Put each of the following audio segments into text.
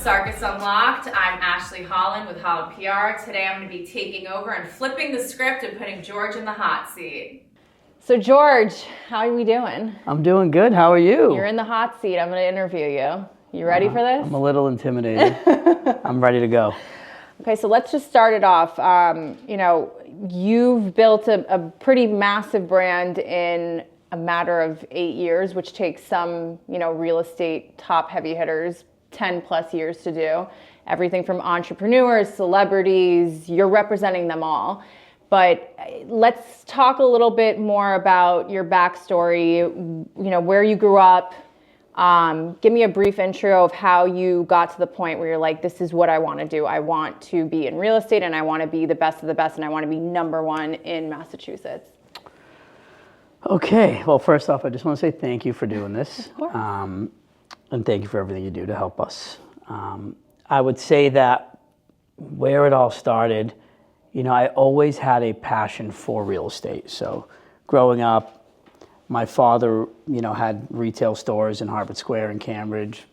Sarkis Unlocked. I'm Ashley Holland with Holland PR. Today I'm going to be taking over and flipping the script and putting George in the hot seat. So George, how are we doing? I'm doing good. How are you? You're in the hot seat. I'm going to interview you. You ready for this? I'm a little intimidated. I'm ready to go. Okay, so let's just start it off. You've built a pretty massive brand in a matter of 8 years, which takes some, real estate top heavy hitters 10 plus years to do. Everything from entrepreneurs, celebrities, you're representing them all. But let's talk a little bit more about your backstory, where you grew up. Give me a brief intro of how you got to the point where you're like, this is what I want to do. I want to be in real estate and I want to be the best of the best and I want to be #1 in Massachusetts. Okay. Well, first off, I just want to say thank you for doing this. Of course. And thank you for everything you do to help us. I would say that where it all started, I always had a passion for real estate. So growing up, my father, had retail stores in Harvard Square in Cambridge,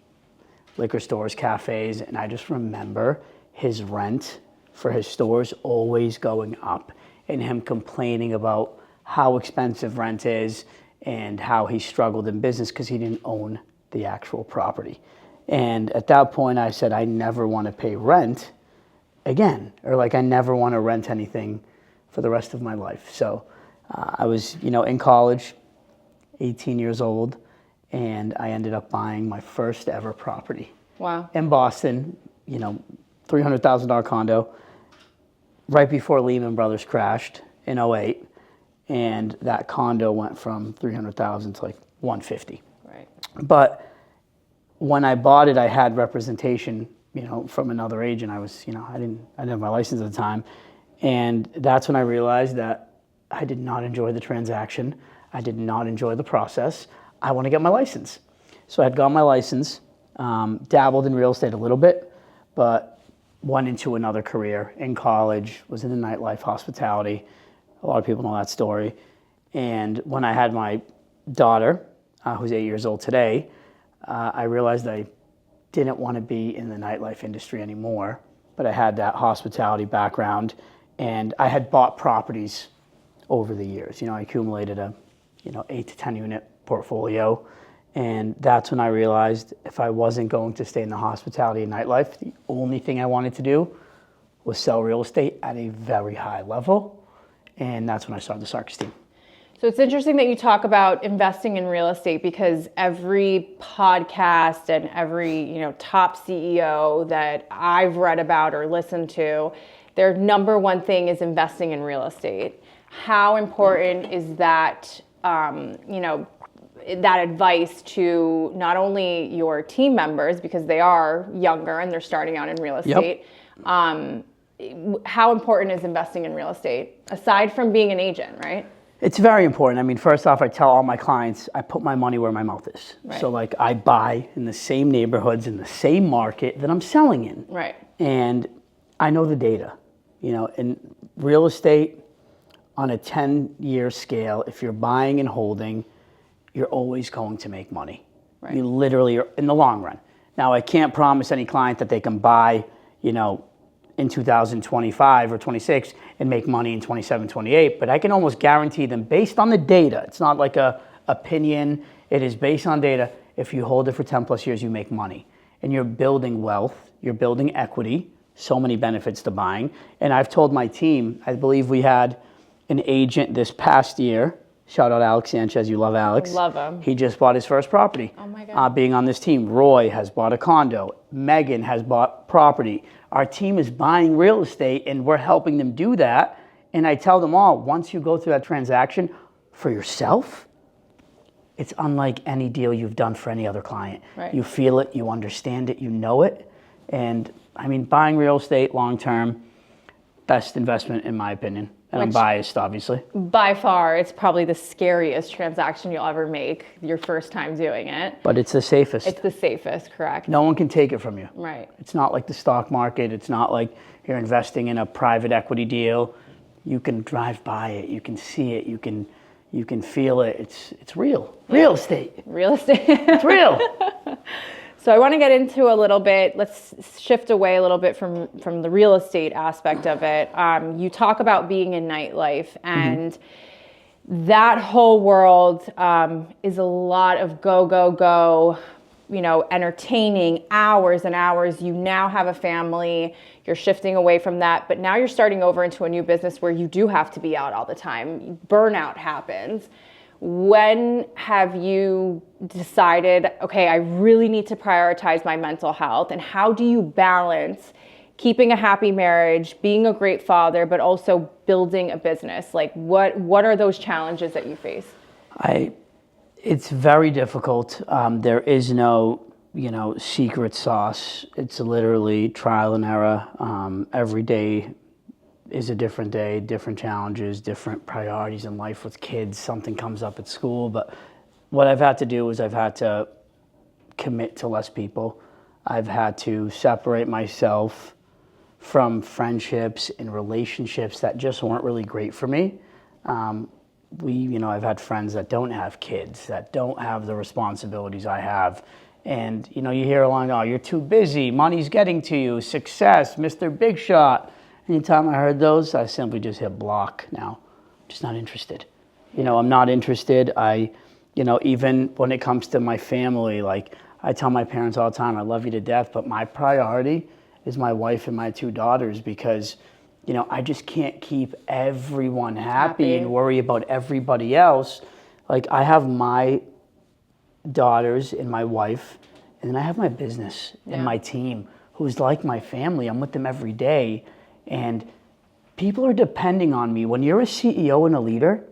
liquor stores, cafes, and I just remember his rent for his stores always going up and him complaining about how expensive rent is and how he struggled in business because he didn't own the actual property. And at that point I said, I never want to pay rent again, or I never want to rent anything for the rest of my life. So I was, in college, 18 years old, and I ended up buying my first ever property. Wow. In Boston, $300,000 condo, right before Lehman Brothers crashed in '08, and that condo went from 300,000 to $150. Right. But when I bought it, I had representation, from another agent. I was, I didn't have my license at the time, and that's when I realized that I did not enjoy the transaction. I did not enjoy the process. I want to get my license. So I had got my license, dabbled in real estate a little bit, but went into another career in college, was in the nightlife, hospitality. A lot of people know that story. And when I had my daughter, who's 8 years old today, I realized I didn't want to be in the nightlife industry anymore, but I had that hospitality background, and I had bought properties over the years. I accumulated a 8 to 10 unit portfolio, and that's when I realized if I wasn't going to stay in the hospitality and nightlife, the only thing I wanted to do was sell real estate at a very high level, and that's when I started the Sarkis Team. So it's interesting that you talk about investing in real estate because every podcast and every, top CEO that I've read about or listened to, their #1 thing is investing in real estate. How important is that, that advice to not only your team members because they are younger and they're starting out in real estate? Yep. How important is investing in real estate aside from being an agent, right? It's very important. First off, I tell all my clients, I put my money where my mouth is. Right. So I buy in the same neighborhoods, in the same market that I'm selling in. Right. And I know the data. In real estate, on a 10-year scale, if you're buying and holding, you're always going to make money. Right. You literally are in the long run. Now, I can't promise any client that they can buy, in 2025 or 26 and make money in 27, 28, but I can almost guarantee them based on the data. It's not like a opinion. It is based on data. If you hold it for 10 plus years, you make money and you're building wealth, you're building equity, so many benefits to buying. And I've told my team, I believe we had an agent this past year, shout out Alex Sanchez, you love Alex. Love him. He just bought his first property. Oh my God. Being on this team. Roy has bought a condo. Megan has bought property. Our team is buying real estate and we're helping them do that. And I tell them all, once you go through that transaction for yourself, it's unlike any deal you've done for any other client. Right. You feel it, you understand it, you know it. And buying real estate long-term, best investment in my opinion. And I'm biased, obviously. By far, it's probably the scariest transaction you'll ever make your first time doing it. But it's the safest. It's the safest, correct. No one can take it from you. Right. It's not like the stock market. It's not like you're investing in a private equity deal. You can drive by it. You can see it. You can feel it. It's real. Yeah. Real estate. Real estate. It's real. So I want to get into a little bit, let's shift away a little bit from the real estate aspect of it. You talk about being in nightlife, and that whole world is a lot of go, go, go, entertaining hours and hours. You now have a family, you're shifting away from that, but now you're starting over into a new business where you do have to be out all the time. Burnout happens. When have you decided, okay, I really need to prioritize my mental health? And how do you balance keeping a happy marriage, being a great father, but also building a business? Like what are those challenges that you face? It's very difficult. There is no, secret sauce. It's literally trial and error. Every day is a different day, different challenges, different priorities in life with kids. Something comes up at school. But what I've had to do is I've had to commit to less people. I've had to separate myself from friendships and relationships that just weren't really great for me. I've had friends that don't have kids, that don't have the responsibilities I have. And, you hear along, oh, you're too busy, money's getting to you, success, Mr. Big Shot. Anytime I heard those, I simply just hit block now. Just not interested. I'm not interested. Even when it comes to my family, like I tell my parents all the time, I love you to death, but my priority is my wife and my 2 daughters because, I just can't keep everyone happy and worry about everybody else. Like I have my daughters and my wife, and then I have my business and my team who's like my family. I'm with them every day. And people are depending on me. When you're a CEO and a leader,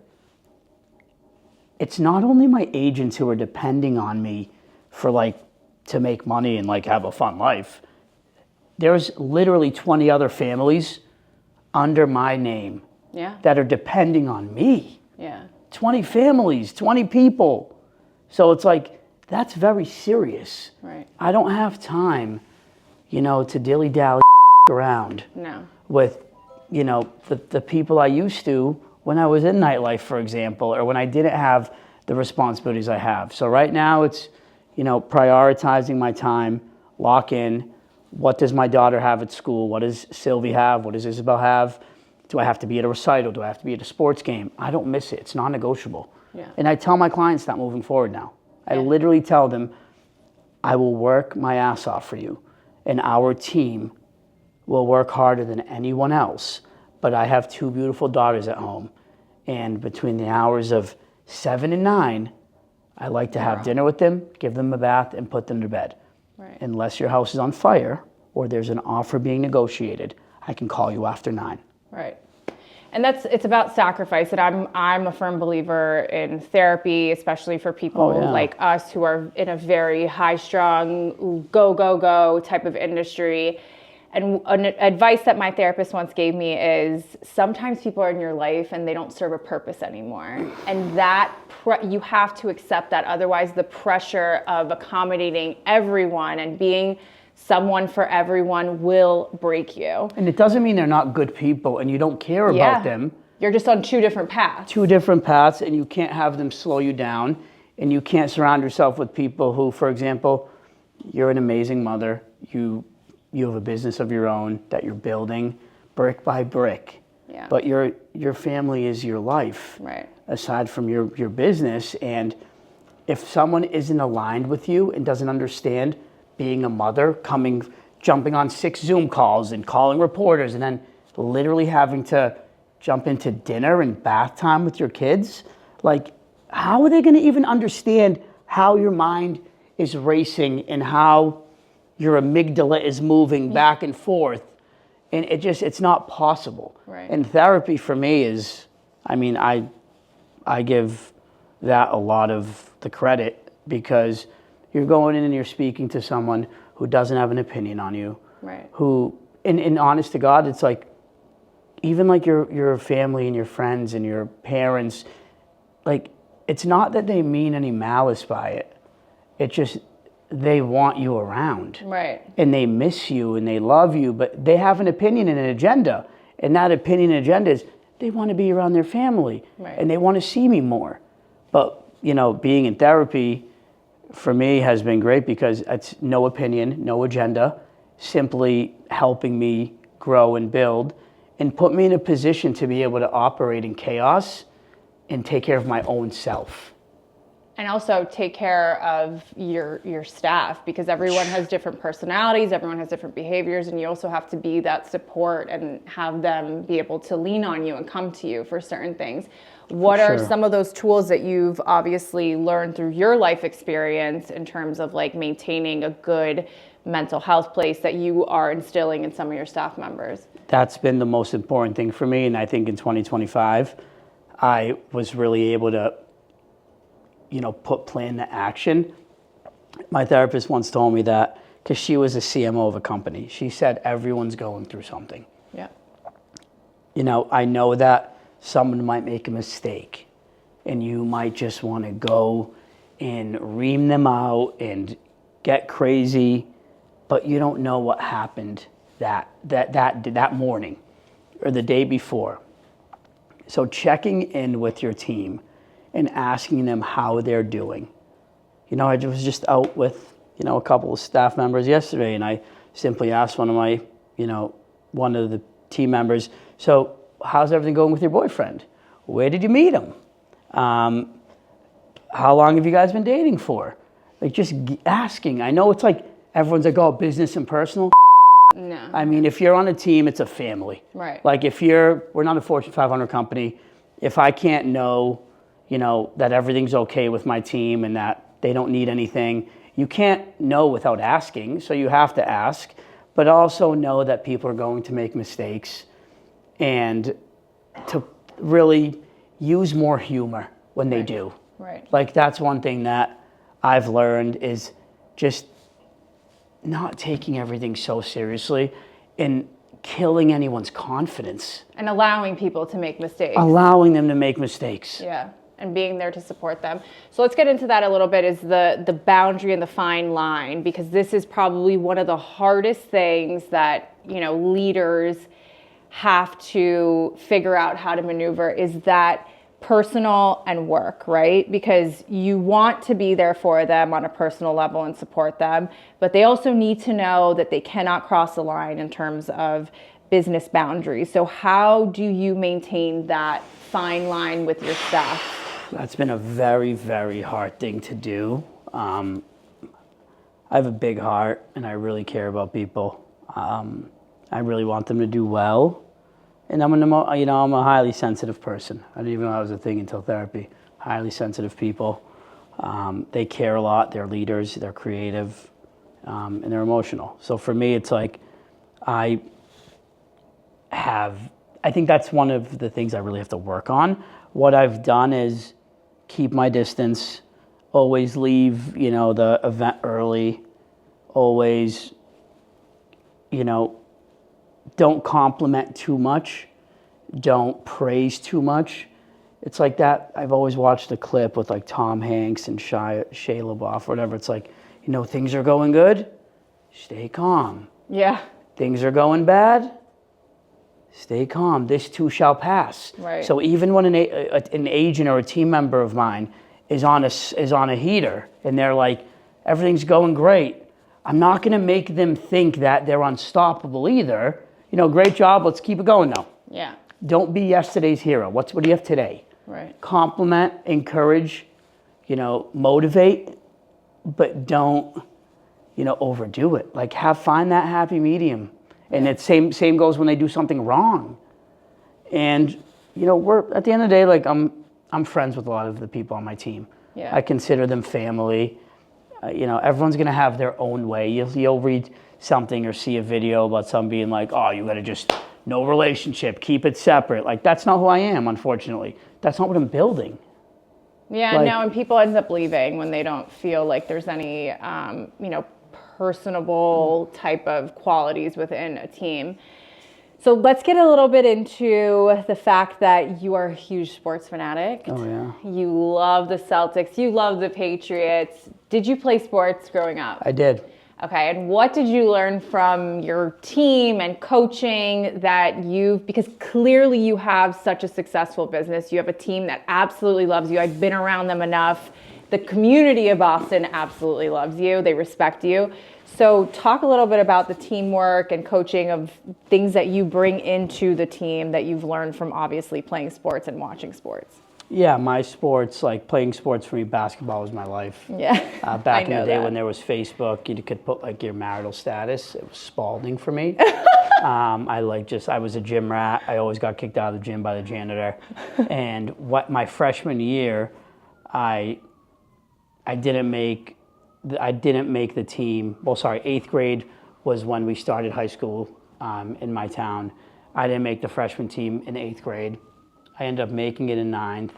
it's not only my agents who are depending on me for to make money and have a fun life. There's literally 20 other families under my name that are depending on me. 20 families, 20 people. So it's that's very serious. Right. I don't have time, to dilly-dally around. No. With, the people I used to when I was in nightlife, for example, or when I didn't have the responsibilities I have. So right now it's, prioritizing my time, lock in. What does my daughter have at school? What does Sylvie have? What does Isabel have? Do I have to be at a recital? Do I have to be at a sports game? I don't miss it. It's non-negotiable. Yeah. And I tell my clients that moving forward now. I literally tell them, I will work my ass off for you. And our team will work harder than anyone else. But I have 2 beautiful daughters at home. And between the hours of 7 and 9, I like to have dinner with them, give them a bath, and put them to bed. Right. Unless your house is on fire or there's an offer being negotiated, I can call you after 9. Right. And it's about sacrifice. And I'm a firm believer in therapy, especially for people like us who are in a very high-strung, go, go, go type of industry. And an advice that my therapist once gave me is sometimes people are in your life and they don't serve a purpose anymore. And that you have to accept that. Otherwise, the pressure of accommodating everyone and being someone for everyone will break you. And it doesn't mean they're not good people and you don't care about them. You're just on 2 different paths. 2 different paths, and you can't have them slow you down. And you can't surround yourself with people who, for example, you're an amazing mother. You have a business of your own that you're building brick by brick. Yeah. But your family is your life. Right. Aside from your business. And if someone isn't aligned with you and doesn't understand being a mother, jumping on 6 Zoom calls and calling reporters and then literally having to jump into dinner and bath time with your kids, how are they going to even understand how your mind is racing and how your amygdala is moving back and forth? And it's not possible. Right. And therapy for me is, I give that a lot of the credit because you're going in and you're speaking to someone who doesn't have an opinion on you. Right. Who, and honest to God, it's even your family and your friends and your parents, it's not that they mean any malice by it. It's just they want you around. Right. And they miss you and they love you, but they have an opinion and an agenda. And that opinion and agenda is they want to be around their family. Right. And they want to see me more. But, being in therapy for me has been great because it's no opinion, no agenda, simply helping me grow and build and put me in a position to be able to operate in chaos and take care of my own self. And also take care of your staff, because everyone has different personalities, everyone has different behaviors, and you also have to be that support and have them be able to lean on you and come to you for certain things. What are some of those tools that you've obviously learned through your life experience in terms of like maintaining a good mental health place that you are instilling in some of your staff members? That's been the most important thing for me, and I think in 2025, I was really able to put plan to action. My therapist once told me that, because she was a CMO of a company, she said everyone's going through something. Yeah. I know that someone might make a mistake and you might just want to go and ream them out and get crazy, but you don't know what happened that morning or the day before. So checking in with your team and asking them how they're doing. I was just out with, a couple of staff members yesterday, and I simply asked one of the team members, so how's everything going with your boyfriend? Where did you meet him? How long have you guys been dating for? Like, just asking. I know it's like, everyone's like, oh, business and personal. No. I mean, if you're on a team, it's a family. Right. Like we're not a Fortune 500 company. If I can't know, that everything's okay with my team and that they don't need anything, you can't know without asking. So you have to ask, but also know that people are going to make mistakes and to really use more humor when they do. Right. Like, that's one thing that I've learned is just not taking everything so seriously and killing anyone's confidence. And allowing people to make mistakes. Allowing them to make mistakes. Yeah, and being there to support them. So let's get into that a little bit, is the boundary and the fine line, because this is probably one of the hardest things that, leaders have to figure out how to maneuver, is that personal and work, right? Because you want to be there for them on a personal level and support them, but they also need to know that they cannot cross the line in terms of business boundaries. So how do you maintain that fine line with your staff? That's been a very, very hard thing to do. I have a big heart and I really care about people. I really want them to do well. And I'm a highly sensitive person. I didn't even know that was a thing until therapy. Highly sensitive people. They care a lot. They're leaders. They're creative, and they're emotional. So for me, it's like I think that's one of the things I really have to work on. What I've done is keep my distance. Always leave, the event early. Always, don't compliment too much. Don't praise too much. It's like that. I've always watched a clip with like Tom Hanks and Shia LaBeouf, whatever. It's like, things are going good, stay calm. Yeah. Things are going bad, stay calm. This too shall pass. Right. So even when an agent or a team member of mine is on a heater and they're like, everything's going great, I'm not going to make them think that they're unstoppable either. Great job. Let's keep it going now. Yeah. Don't be yesterday's hero. What do you have today? Right. Compliment, encourage, motivate, but don't, overdo it. Like, find that happy medium. And it's same goes when they do something wrong. And, we're at the end of the day, like I'm friends with a lot of the people on my team. Yeah. I consider them family. Everyone's going to have their own way. You'll read something or see a video about someone being like, oh, you got to just, no relationship, keep it separate. Like, that's not who I am, unfortunately. That's not what I'm building. Yeah, no, and people end up leaving when they don't feel like there's any, personable type of qualities within a team. So let's get a little bit into the fact that you are a huge sports fanatic. Oh, yeah. You love the Celtics. You love the Patriots. Did you play sports growing up? I did. Okay, and what did you learn from your team and coaching because clearly you have such a successful business. You have a team that absolutely loves you. I've been around them enough the community of Boston absolutely loves you. They respect you. So talk a little bit about the teamwork and coaching of things that you bring into the team that you've learned from obviously playing sports and watching sports. Yeah, my sports, like playing sports for me, basketball was my life. Yeah, Back in the day when there was Facebook, you could put like your marital status. It was Spalding for me. I was a gym rat. I always got kicked out of the gym by the janitor. And my freshman year, I didn't make the team. Well, sorry, 8th grade was when we started high school in my town. I didn't make the freshman team in 8th grade. I ended up making it in 9th,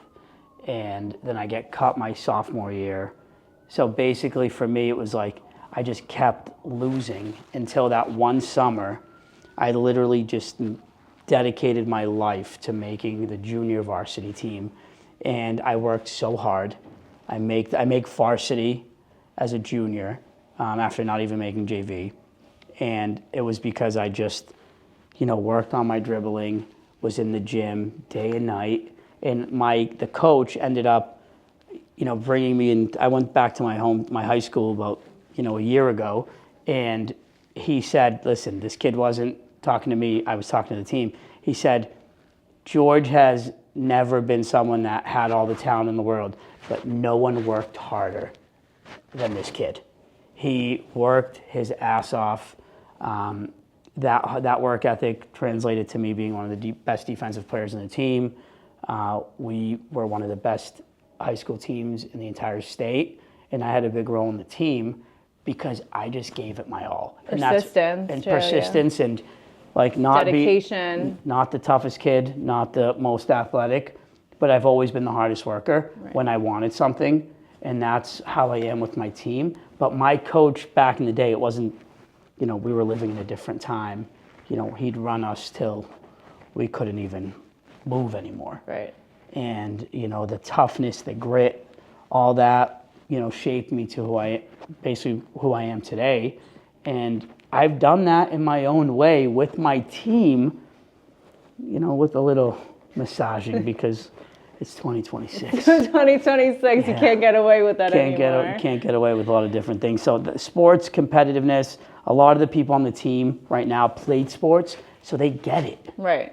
and then I get cut my sophomore year. So basically for me, it was like I just kept losing until that one summer. I literally just dedicated my life to making the junior varsity team, and I worked so hard. I make varsity as a junior after not even making JV, and it was because I just, worked on my dribbling, was in the gym day and night, and the coach ended up, bringing me in. I went back to my high school about, a year ago, and he said, listen, this kid wasn't talking to me, I was talking to the team. He said, George has never been someone that had all the talent in the world, but no one worked harder than this kid. He worked his ass off. That work ethic translated to me being one of the best defensive players in the team. We were one of the best high school teams in the entire state, and I had a big role in the team because I just gave it my all. Persistence and like dedication. Not the toughest kid, not the most athletic, but I've always been the hardest worker when I wanted something, and that's how I am with my team. But my coach back in the day, it wasn't, we were living in a different time. He'd run us till we couldn't even move anymore. Right. And, the toughness, the grit, all that, shaped me to who I am today. And I've done that in my own way with my team, with a little massaging because it's 2026. It's 2026, yeah. You can't get away with that anymore. Can't get away with a lot of different things. So the sports competitiveness, a lot of the people on the team right now played sports, so they get it. Right.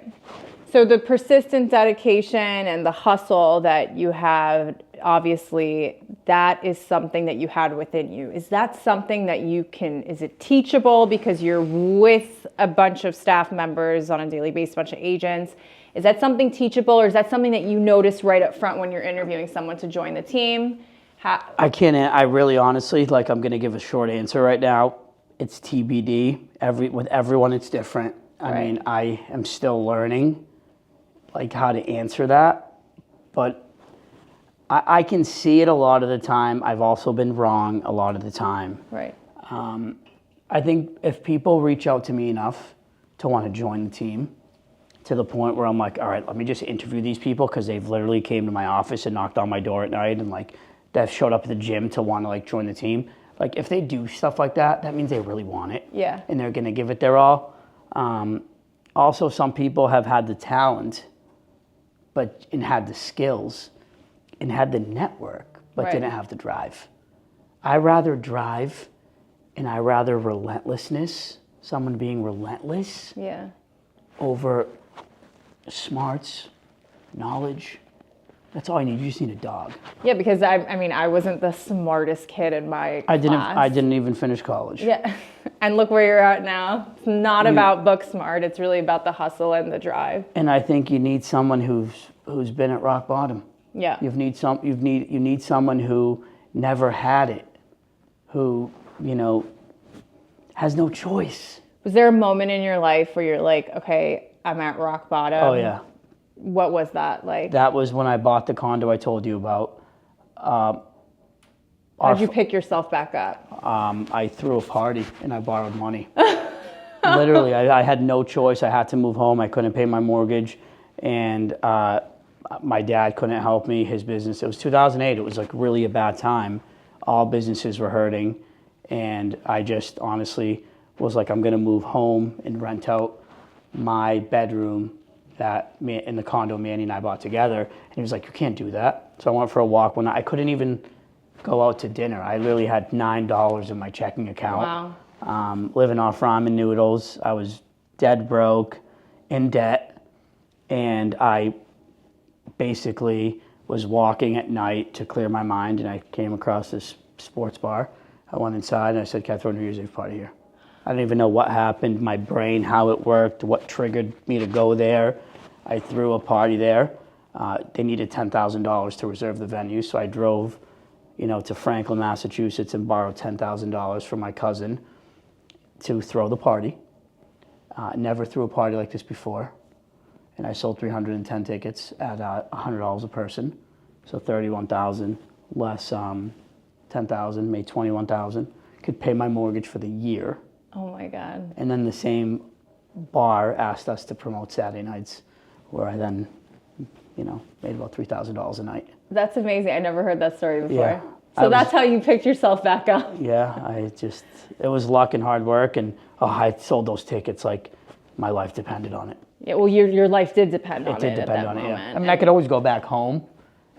So the persistent dedication and the hustle that you have, obviously, that is something that you had within you. Is that something that is it teachable because you're with a bunch of staff members on a daily basis, a bunch of agents? Is that something teachable, or is that something that you notice right up front when you're interviewing someone to join the team? I really honestly, I'm going to give a short answer right now. It's TBD. With everyone, it's different. I mean, I am still learning how to answer that, but I can see it a lot of the time. I've also been wrong a lot of the time. Right. I think if people reach out to me enough to want to join the team, to the point where I'm like, all right, let me just interview these people because they've literally came to my office and knocked on my door at night and they've showed up at the gym to want to join the team. If they do stuff like that, that means they really want it. Yeah. And they're going to give it their all. Also, some people have had the talent, and had the skills, and had the network, but didn't have the drive. I rather drive, and I rather relentlessness, someone being relentless, over smarts, knowledge. That's all you need. You just need a dog. Yeah, because I wasn't the smartest kid in my class. I didn't even finish college. Yeah, and look where you're at now. It's not about book smart. It's really about the hustle and the drive. And I think you need someone who's been at rock bottom. Yeah. You need someone who never had it, who has no choice. Was there a moment in your life where you're like, okay, I'm at rock bottom? Oh yeah. What was that like? That was when I bought the condo I told you about. How did you pick yourself back up? I threw a party and I borrowed money. Literally, I had no choice. I had to move home. I couldn't pay my mortgage, and my dad couldn't help me. His business. It was 2008. It was really a bad time. All businesses were hurting, and I just honestly was like, I'm gonna move home and rent out my bedroom in the condo Manny and I bought together. And he was like, you can't do that. So I went for a walk. When I couldn't even go out to dinner. I literally had $9 in my checking account. Wow. Living off ramen noodles. I was dead broke, in debt, and I basically was walking at night to clear my mind, and I came across this sports bar. I went inside and I said, "Can I throw a New Year's Eve party here?" I don't even know what happened, my brain, how it worked, what triggered me to go there. I threw a party there. They needed $10,000 to reserve the venue, so I drove, to Franklin, Massachusetts, and borrowed $10,000 from my cousin to throw the party. Never threw a party like this before, and I sold 310 tickets at $100 a person, so 31,000 less 10,000, made 21,000. Could pay my mortgage for the year. Oh my God. And then the same bar asked us to promote Saturday nights, where I then, made about $3,000 a night. That's amazing. I never heard that story before. Yeah. So that's how you picked yourself back up. Yeah, it was luck and hard work, and I sold those tickets like my life depended on it. Yeah, well, your life did depend on it. It did depend on it, moment. yeah. I mean, I could always go back home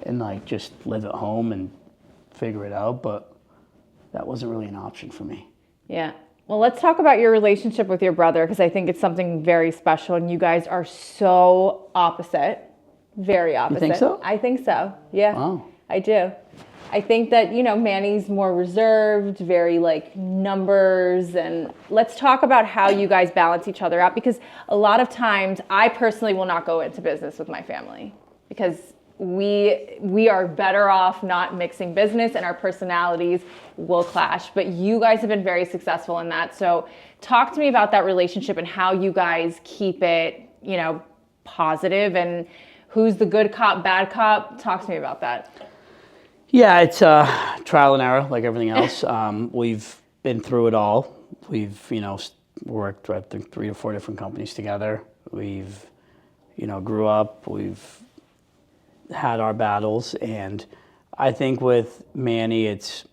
and just live at home and figure it out, but that wasn't really an option for me. Yeah. Well, let's talk about your relationship with your brother, because I think it's something very special, and you guys are so opposite. Very opposite. You think so? I think so. Yeah. Wow. I do. I think that, Manny's more reserved, very numbers, and let's talk about how you guys balance each other out, because a lot of times I personally will not go into business with my family because we are better off not mixing business, and our personalities will clash. But you guys have been very successful in that. So talk to me about that relationship and how you guys keep it, positive, and who's the good cop, bad cop. Talk to me about that. Yeah, it's trial and error like everything else. We've been through it all. We've, worked, I think, 3 or 4 different companies together. We've, grew up. We've had our battles, and I think with Manny, it's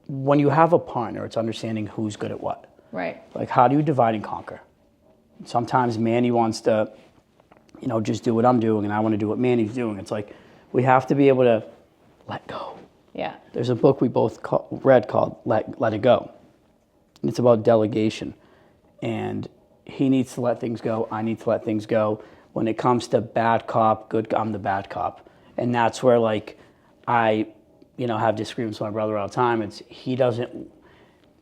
when you have a partner, it's understanding who's good at what. Right. Like, how do you divide and conquer? Sometimes Manny wants to, just do what I'm doing, and I want to do what Manny's doing. It's like we have to be able to let go. Yeah. There's a book we both read called Let It Go. And it's about delegation. And he needs to let things go. I need to let things go. When it comes to bad cop, good, I'm the bad cop. And that's where I, have disagreements with my brother all the time. He doesn't,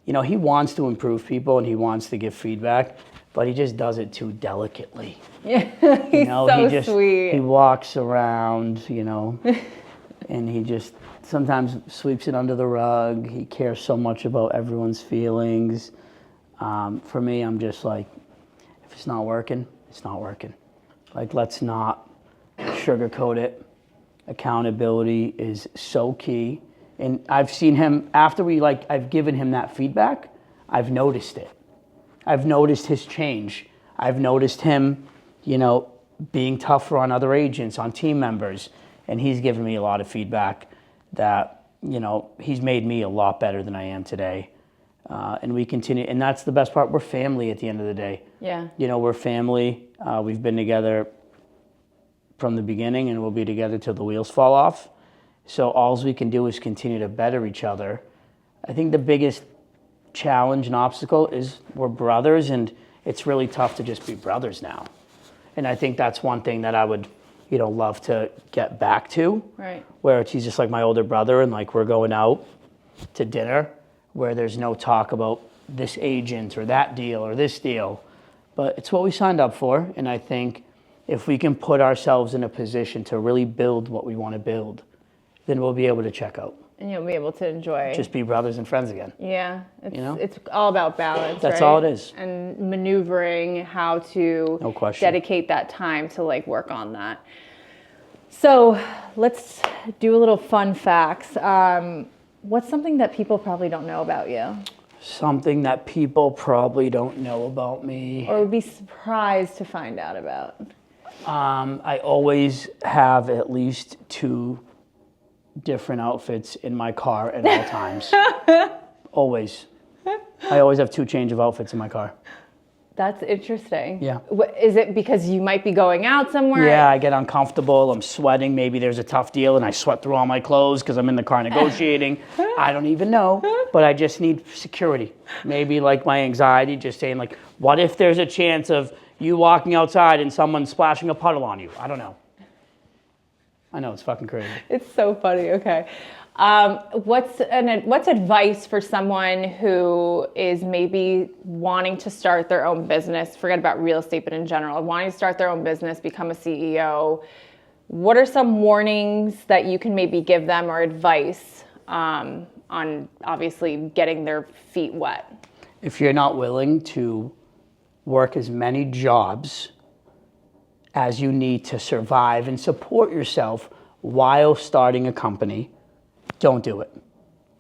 he wants to improve people and he wants to give feedback, but he just does it too delicately. Yeah, he's so sweet. He walks around, and he just sometimes sweeps it under the rug. He cares so much about everyone's feelings. For me, I'm just if it's not working, it's not working. Let's not sugarcoat it. Accountability is so key. And I've seen him, after I've given him that feedback, I've noticed it. I've noticed his change. I've noticed him, being tougher on other agents, on team members. And he's given me a lot of feedback that, he's made me a lot better than I am today. And we continue, and that's the best part. We're family at the end of the day. Yeah. We're family. We've been together from the beginning, and we'll be together till the wheels fall off. So all we can do is continue to better each other. I think the biggest challenge and obstacle is we're brothers, and it's really tough to just be brothers now. And I think that's one thing that I would, love to get back to. Right. Where he's just like my older brother, and we're going out to dinner where there's no talk about this agent or that deal or this deal. But it's what we signed up for, and I think if we can put ourselves in a position to really build what we want to build, then we'll be able to check out. And you'll be able to enjoy. Just be brothers and friends again. Yeah. It's all about balance, That's right? all it is. And maneuvering how to No question. dedicate that time to work on that. So let's do a little fun facts. What's something that people probably don't know about you? Something that people probably don't know about me. Or would be surprised to find out about? I always have at least 2 different outfits in my car at all times. Always. I always have 2 change of outfits in my car. That's interesting. Yeah. Is it because you might be going out somewhere? Yeah, I get uncomfortable. I'm sweating. Maybe there's a tough deal and I sweat through all my clothes because I'm in the car negotiating. I don't even know, but I just need security. Maybe like my anxiety, just saying like, what if there's a chance of you walking outside and someone splashing a puddle on you? I don't know. I know, it's fucking crazy. It's so funny. Okay. What's advice for someone who is maybe wanting to start their own business, forget about real estate, but in general, wanting to start their own business, become a CEO? What are some warnings that you can maybe give them or advice on obviously getting their feet wet? If you're not willing to work as many jobs as you need to survive and support yourself while starting a company, don't do it.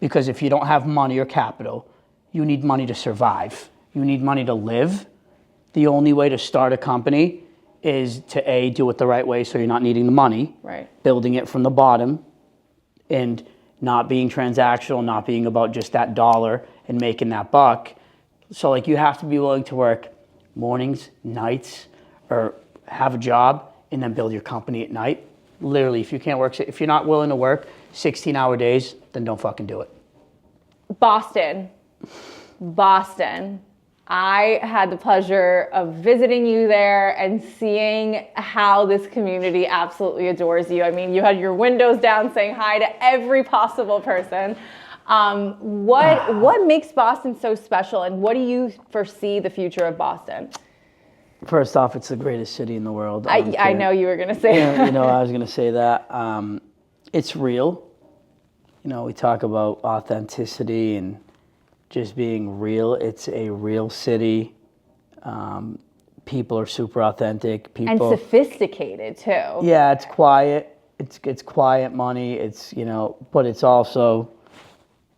Because if you don't have money or capital, you need money to survive. You need money to live. The only way to start a company is to A, do it the right way so you're not needing the money. Right. Building it from the bottom and not being transactional, not being about just that dollar and making that buck. So like you have to be willing to work mornings, nights, or have a job and then build your company at night. Literally, if you're not willing to work 16-hour days, then don't fucking do it. Boston. I had the pleasure of visiting you there and seeing how this community absolutely adores you. I mean, you had your windows down saying hi to every possible person. What makes Boston so special, and what do you foresee the future of Boston? First off, it's the greatest city in the world. I know you were going to say that. I was going to say that. It's real. We talk about authenticity and just being real. It's a real city. People are super authentic. And sophisticated too. Yeah, it's quiet. It's quiet money. It's but it's also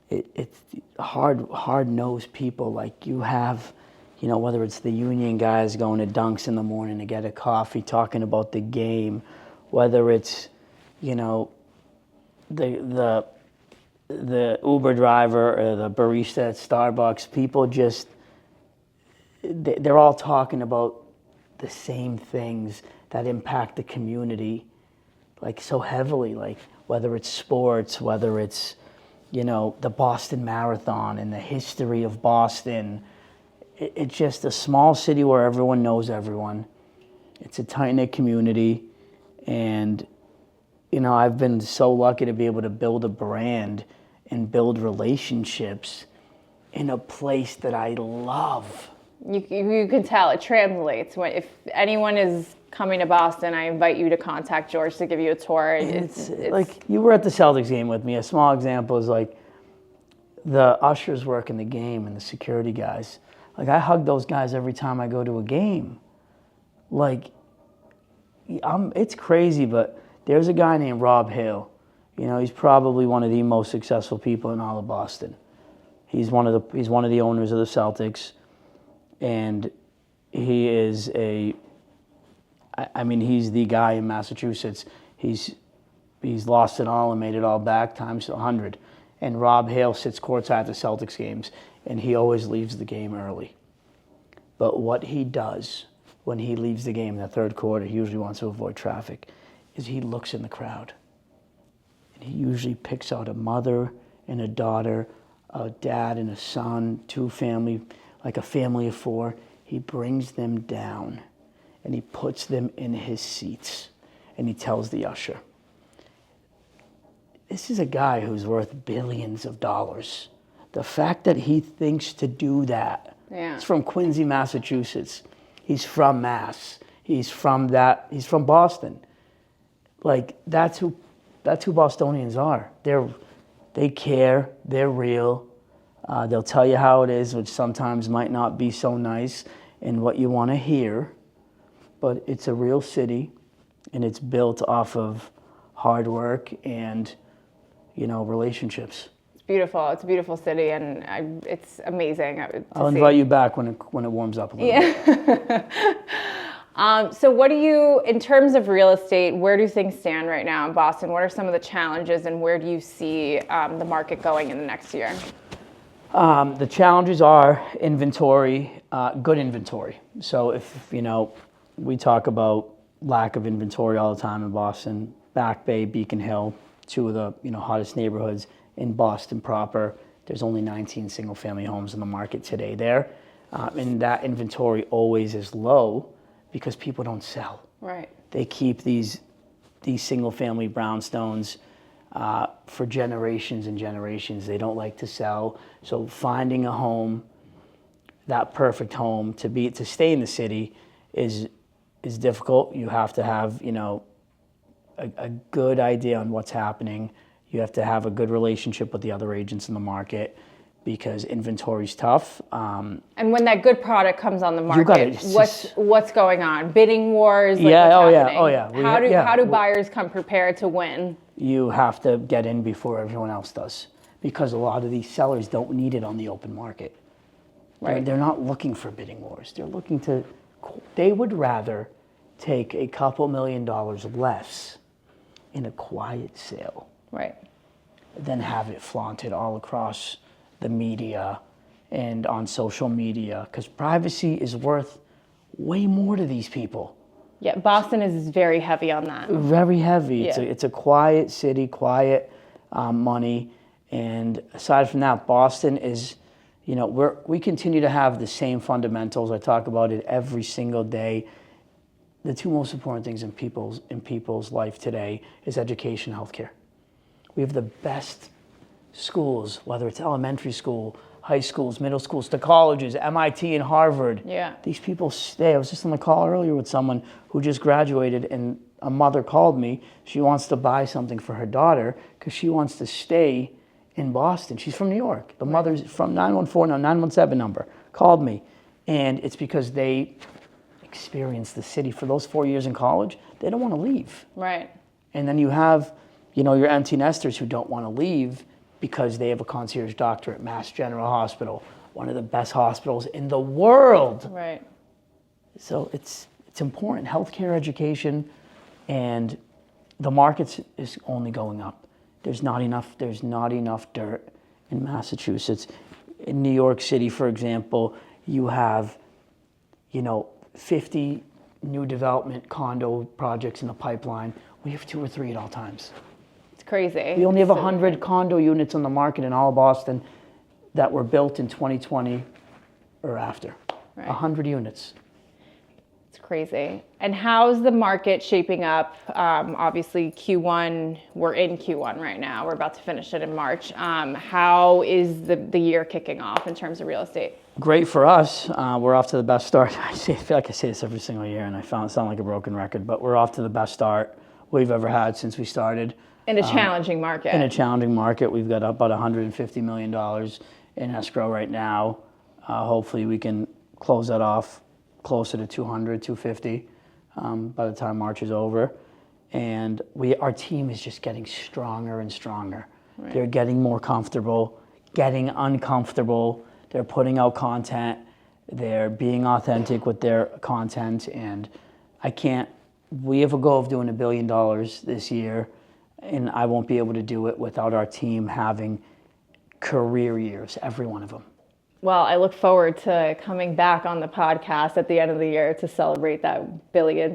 it's hard-nosed people. Like you have, whether it's the union guys going to Dunks in the morning to get a coffee, talking about the game, whether it's the Uber driver or the barista at Starbucks, people just, they're all talking about the same things that impact the community like so heavily, like whether it's sports, whether it's, the Boston Marathon and the history of Boston. It's just a small city where everyone knows everyone. It's a tight-knit community, and I've been so lucky to be able to build a brand and build relationships in a place that I love. You can tell it translates. If anyone is coming to Boston, I invite you to contact George to give you a tour. It's like you were at the Celtics game with me. A small example is like the ushers working the game and the security guys. Like I hug those guys every time I go to a game. Like it's crazy, but there's a guy named Rob Hale. He's probably one of the most successful people in all of Boston. He's one of the owners of the Celtics, and he is he's the guy in Massachusetts. He's lost it all and made it all back times 100. And Rob Hale sits courtside at the Celtics games, and he always leaves the game early. But what he does when he leaves the game in the third quarter, he usually wants to avoid traffic, is he looks in the crowd. And he usually picks out a mother and a daughter, a dad and a son, like a family of 4. He brings them down and he puts them in his seats and he tells the usher, this is a guy who's worth billions of dollars. The fact that he thinks to do that, yeah. He's from Quincy, Massachusetts. He's from Mass. He's from Boston. Like that's who Bostonians are. They care, they're real. They'll tell you how it is, which sometimes might not be so nice and what you want to hear, but it's a real city and it's built off of hard work and, relationships. It's beautiful. It's a beautiful city, and it's amazing. I'll invite you back when it warms up a little bit. So what do you, in terms of real estate, where do things stand right now in Boston? What are some of the challenges, and where do you see the market going in the next year? The challenges are inventory, good inventory. So if, we talk about lack of inventory all the time in Boston, Back Bay, Beacon Hill, two of the, hottest neighborhoods in Boston proper. There's only 19 single family homes in the market today there. And that inventory always is low because people don't sell. Right. They keep these single family brownstones for generations and generations. They don't like to sell. So finding a home, that perfect home to stay in the city is difficult. You have to have, a good idea on what's happening. You have to have a good relationship with the other agents in the market because inventory's tough. And when that good product comes on the market, gotta, what's going on? Bidding wars? Like yeah, what's happening? How do buyers come prepared to win? You have to get in before everyone else does because a lot of these sellers don't need it on the open market. Right. They're not looking for bidding wars. They would rather take a couple $1 million less in a quiet sale. Right. Than have it flaunted all across the media and on social media because privacy is worth way more to these people. Yeah, Boston is very heavy on that. Very heavy. Yeah. It's a quiet city, quiet money. And aside from that, Boston is, we continue to have the same fundamentals. I talk about it every single day. The two most important things in people's life today is education and healthcare. We have the best schools, whether it's elementary school, high schools, middle schools, to colleges, MIT and Harvard. Yeah. These people stay. I was just on the call earlier with someone who just graduated and a mother called me. She wants to buy something for her daughter because she wants to stay in Boston. She's from New York. The mother's from 917 number, called me. And it's because they experienced the city for those 4 years in college. They don't want to leave. Right. And then you have, your empty nesters who don't want to leave because they have a concierge doctor at Mass General Hospital, one of the best hospitals in the world. Right. So it's important. Healthcare, education, and the market is only going up. There's not enough dirt in Massachusetts. In New York City, for example, you have, 50 new development condo projects in the pipeline. We have 2 or 3 at all times. It's crazy. We only have 100 condo units on the market in all of Boston that were built in 2020 or after. Right. 100 units. It's crazy. And how's the market shaping up? Obviously, Q1, we're in Q1 right now. We're about to finish it in March. How is the year kicking off in terms of real estate? Great for us. We're off to the best start. I feel like I say this every single year, and I sound like a broken record, but we're off to the best start we've ever had since we started. In a challenging market. In a challenging market. We've got about $150 million in escrow right now. Hopefully we can close that off closer to 200, 250 by the time March is over. And our team is just getting stronger and stronger. Right. They're getting more comfortable, getting uncomfortable. They're putting out content. They're being authentic with their content. And we have a goal of doing $1 billion this year. And I won't be able to do it without our team having career years, every one of them. Well, I look forward to coming back on the podcast at the end of the year to celebrate that $1 billion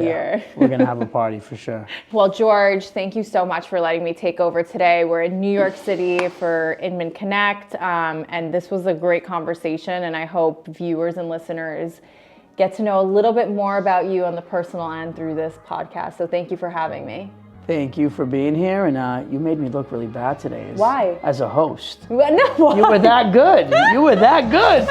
year. We're going to have a party for sure. Well, George, thank you so much for letting me take over today. We're in New York City for Inman Connect, and this was a great conversation, and I hope viewers and listeners get to know a little bit more about you on the personal end through this podcast. So thank you for having me. Thank you for being here, and you made me look really bad today. Why? As a host. No. You were that good. You were that good.